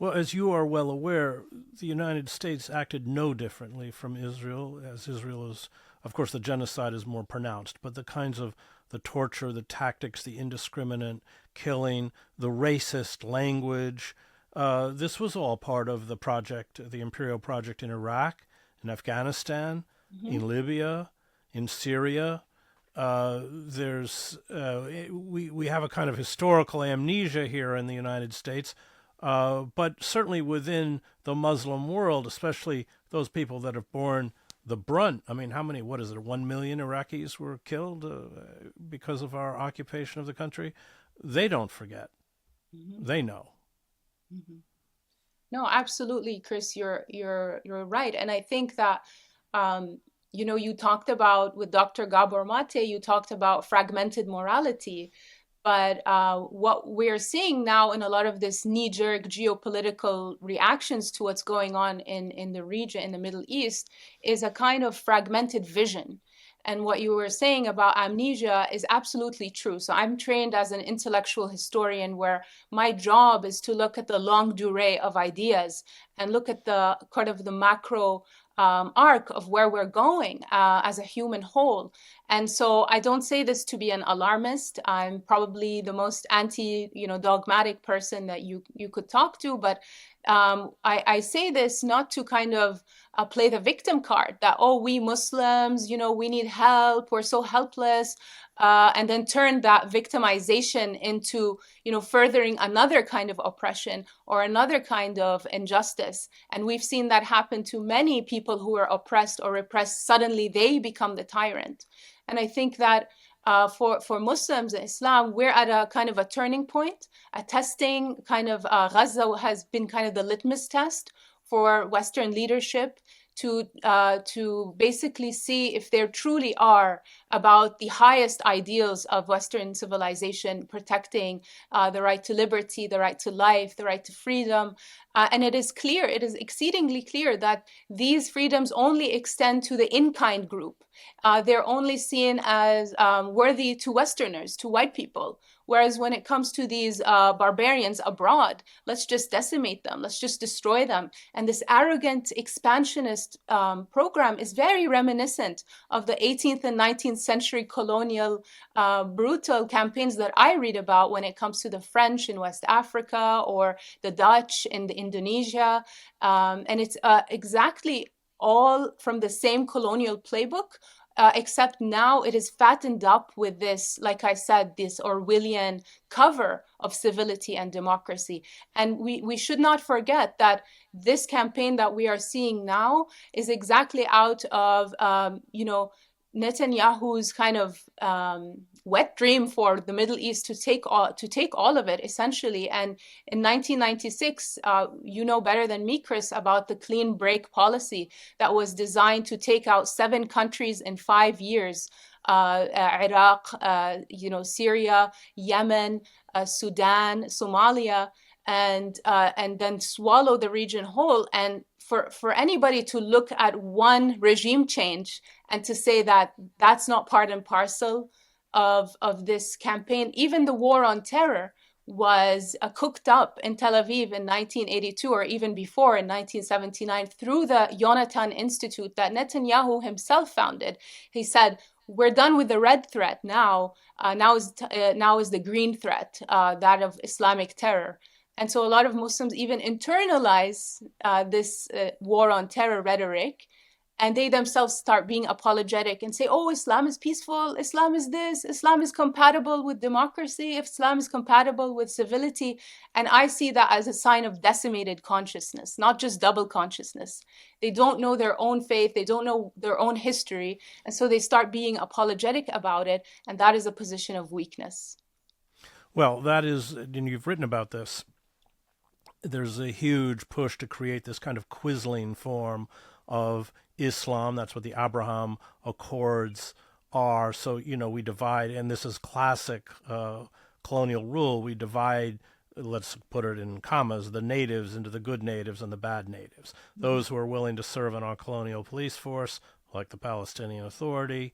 Well, as you are well aware, the United States acted no differently from Israel, as Israel is, of course, the genocide is more pronounced, but the kinds of the torture, the tactics, the indiscriminate killing, the racist language, this was all part of the project, the Imperial project in Iraq, in Afghanistan, Hmm. in Libya, in Syria. We have a kind of historical amnesia here in the United States, but certainly within the Muslim world, especially those people that have borne the brunt. I mean, how many? What is it? 1 million Iraqis were killed because of our occupation of the country. They don't forget. Hmm. They know. Hmm. No, absolutely, Chris, you're right. And I think that you talked about with Dr. Gabor Mate, you talked about fragmented morality. But what we're seeing now in a lot of this knee-jerk geopolitical reactions to what's going on in the region, in the Middle East, is a kind of fragmented vision. And what you were saying about amnesia is absolutely true. So I'm trained as an intellectual historian where my job is to look at the longue durée of ideas and look at the kind of the macro arc of where we're going as a human whole. And so I don't say this to be an alarmist. I'm probably the most dogmatic person that you could talk to, but I say this not to kind of play the victim card that, oh, we Muslims, we need help, we're so helpless, and then turn that victimization into, furthering another kind of oppression or another kind of injustice. And we've seen that happen to many people who are oppressed or repressed. Suddenly they become the tyrant. And I think that for Muslims and Islam, we're at a kind of a turning point, a testing kind of. Gaza has been kind of the litmus test for Western leadership to basically see if there truly are about the highest ideals of Western civilization, protecting the right to liberty, the right to life, the right to freedom. And it is clear, it is exceedingly clear that these freedoms only extend to the in-kind group. They're only seen as worthy to Westerners, to white people. Whereas when it comes to these barbarians abroad, let's just decimate them, let's just destroy them. And this arrogant expansionist program is very reminiscent of the 18th and 19th century colonial brutal campaigns that I read about when it comes to the French in West Africa or the Dutch in Indonesia. And it's exactly all from the same colonial playbook, except now it is fattened up with this, like I said, this Orwellian cover of civility and democracy. And we should not forget that this campaign that we are seeing now is exactly out of, Netanyahu's kind of wet dream for the Middle East to take all of it essentially. And in 1996, you know better than me, Chris, about the clean break policy that was designed to take out 7 countries in 5 years. Iraq, Syria, Yemen, Sudan, Somalia, and then swallow the region whole. And for anybody to look at one regime change and to say that that's not part and parcel of this campaign, even the war on terror was cooked up in Tel Aviv in 1982 or even before in 1979 through the Yonatan Institute that Netanyahu himself founded. He said, we're done with the red threat now. Now is the green threat, that of Islamic terror. And so a lot of Muslims even internalize this war on terror rhetoric, and they themselves start being apologetic and say, oh, Islam is peaceful, Islam is this, Islam is compatible with democracy, Islam is compatible with civility. And I see that as a sign of decimated consciousness, not just double consciousness. They don't know their own faith, they don't know their own history, and so they start being apologetic about it, and that is a position of weakness. Well, that is, and you've written about this. There's a huge push to create this kind of quisling form of Islam. That's what the Abraham Accords are. So, we divide, and this is classic colonial rule. We divide, let's put it in commas, the natives into the good natives and the bad natives. Those who are willing to serve in our colonial police force, like the Palestinian Authority,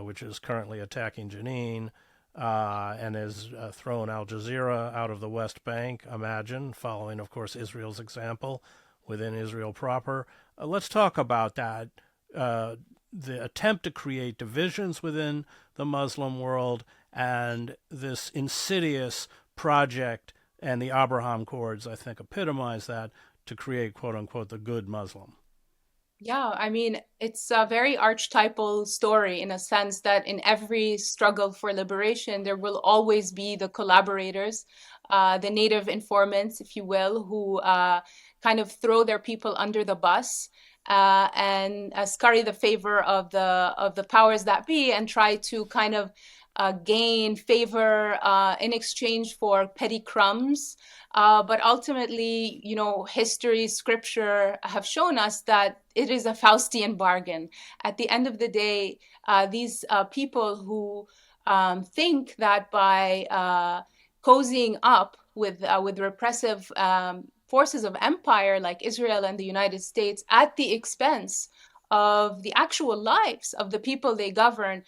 which is currently attacking Jenin, and has thrown Al Jazeera out of the West Bank, imagine, following, of course, Israel's example within Israel proper. Let's talk about that. The attempt to create divisions within the Muslim world and this insidious project, and the Abraham Accords, I think, epitomize that, to create, quote unquote, the good Muslim. Yeah, I mean, it's a very archetypal story in a sense that in every struggle for liberation, there will always be the collaborators, the native informants, if you will, who kind of throw their people under the bus and scurry the favor of the powers that be and try to kind of gain favor in exchange for petty crumbs. But ultimately, you know, history, scripture have shown us that it is a Faustian bargain. At the end of the day, these people who think that by cozying up with repressive forces of empire like Israel and the United States at the expense of the actual lives of the people they govern,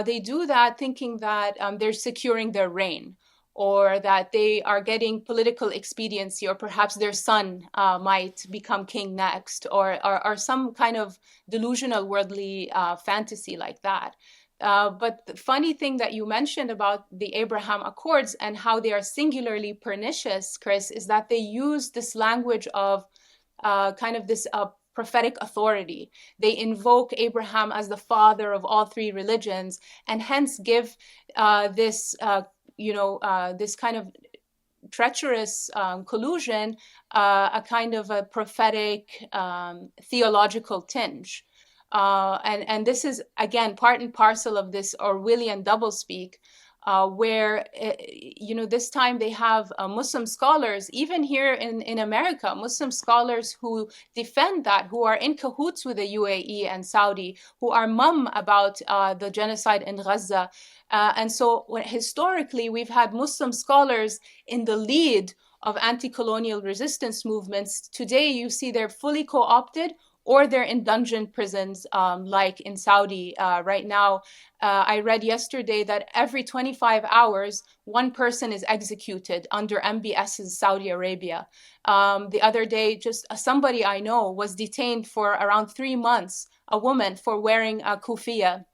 they do that thinking that they're securing their reign, or that they are getting political expediency, or perhaps their son might become king next, or some kind of delusional worldly fantasy like that. But the funny thing that you mentioned about the Abraham Accords and how they are singularly pernicious, Chris, is that they use this language of kind of this prophetic authority. They invoke Abraham as the father of all three religions, and hence give this this kind of treacherous collusion a kind of a prophetic theological tinge. And this is, again, part and parcel of this Orwellian doublespeak, where, this time they have Muslim scholars, even here in America, Muslim scholars who defend that, who are in cahoots with the UAE and Saudi, who are mum about the genocide in Gaza. And so historically, we've had Muslim scholars in the lead of anti-colonial resistance movements. Today, you see they're fully co-opted, or they're in dungeon prisons, like in Saudi right now. I read yesterday that every 25 hours, one person is executed under MBS's Saudi Arabia. The other day, just somebody I know was detained for around 3 months, a woman, for wearing a kufiya,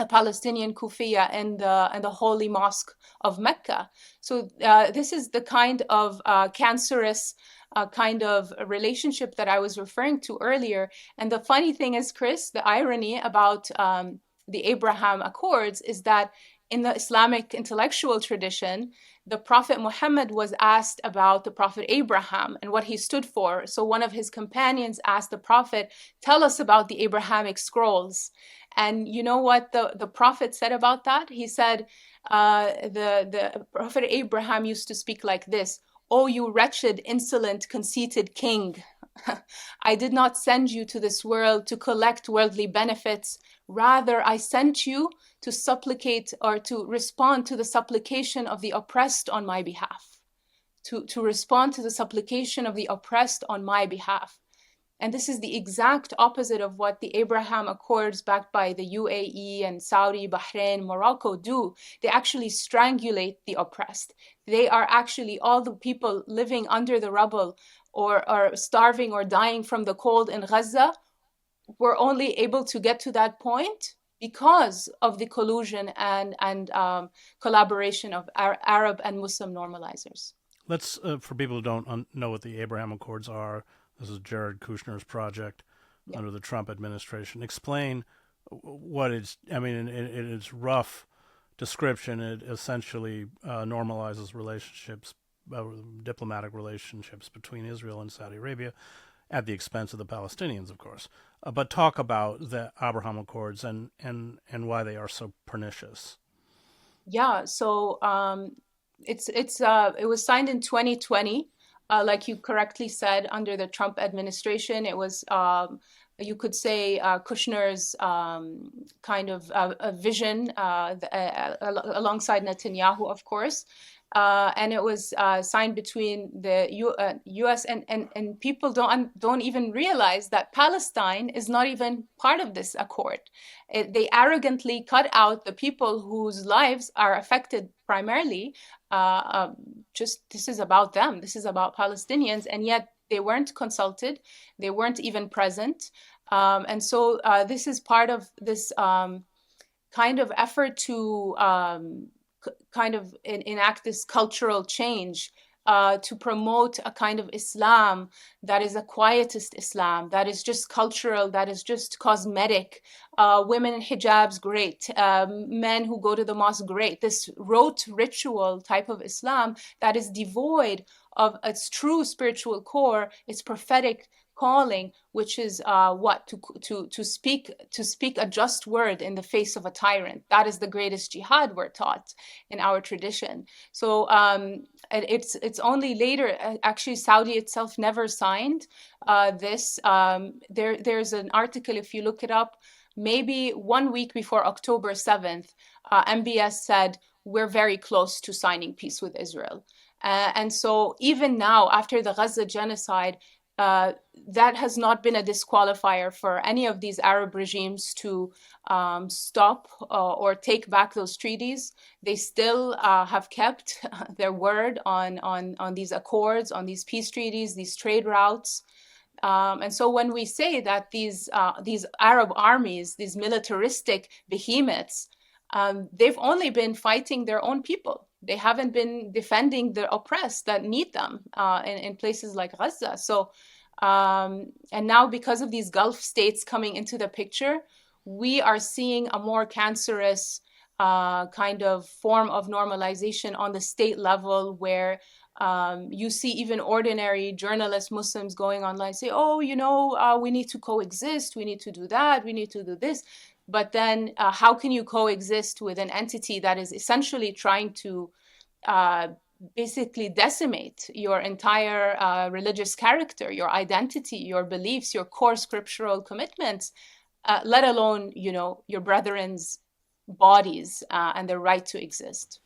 a Palestinian kufiya in the holy mosque of Mecca. So this is the kind of cancerous kind of relationship that I was referring to earlier. And the funny thing is, Chris, the irony about the Abraham Accords is that in the Islamic intellectual tradition, the Prophet Muhammad was asked about the Prophet Abraham and what he stood for. So one of his companions asked the Prophet, "Tell us about the Abrahamic scrolls." And you know what the Prophet said about that? He said, the Prophet Abraham used to speak like this: "Oh, you wretched, insolent, conceited king. I did not send you to this world to collect worldly benefits. Rather, I sent you to supplicate, or to respond to the supplication of the oppressed on my behalf. To respond to the supplication of the oppressed on my behalf." And this is the exact opposite of what the Abraham Accords, backed by the UAE and Saudi, Bahrain, Morocco, do. They actually strangulate the oppressed. They are actually, all the people living under the rubble, or starving or dying from the cold in Gaza, were only able to get to that point because of the collusion and collaboration of Arab and Muslim normalizers. Let's, for people who don't know what the Abraham Accords are, this is Jared Kushner's project Yeah. under the Trump administration. Explain what it's, I mean, in its rough description, it essentially normalizes relationships, diplomatic relationships between Israel and Saudi Arabia at the expense of the Palestinians, of course. But talk about the Abraham Accords and why they are so pernicious. Yeah, so it was signed in 2020, like you correctly said, under the Trump administration. It was, you could say, Kushner's kind of a vision alongside Netanyahu, of course. and it was signed between the U.S. and people don't even realize that Palestine is not even part of this accord. They arrogantly cut out the people whose lives are affected primarily. Just this is about them. This is about Palestinians, and yet they weren't consulted. They weren't even present. And so this is part of this kind of effort to kind of enact this cultural change, to promote a kind of Islam that is a quietist Islam, that is just cultural, that is just cosmetic. Women in hijabs, great. Men who go to the mosque, great. This rote ritual type of Islam that is devoid of its true spiritual core, its prophetic calling, which is to speak a just word in the face of a tyrant. That is the greatest jihad, we're taught in our tradition. So it's only later, actually Saudi itself never signed this. There's an article, if you look it up, maybe 1 week before October 7th, MBS said, we're very close to signing peace with Israel. And so even now, after the Gaza genocide, that has not been a disqualifier for any of these Arab regimes to stop or take back those treaties. They still have kept their word on these accords, on these peace treaties, these trade routes. And so when we say that these Arab armies, these militaristic behemoths, they've only been fighting their own people. They haven't been defending the oppressed that need them in places like Gaza. So, and now because of these Gulf states coming into the picture, we are seeing a more cancerous kind of form of normalization on the state level, where you see even ordinary journalists, Muslims going online, say, oh, we need to coexist, we need to do that, we need to do this. But then how can you coexist with an entity that is essentially trying to basically decimate your entire religious character, your identity, your beliefs, your core scriptural commitments, let alone, your brethren's bodies and their right to exist?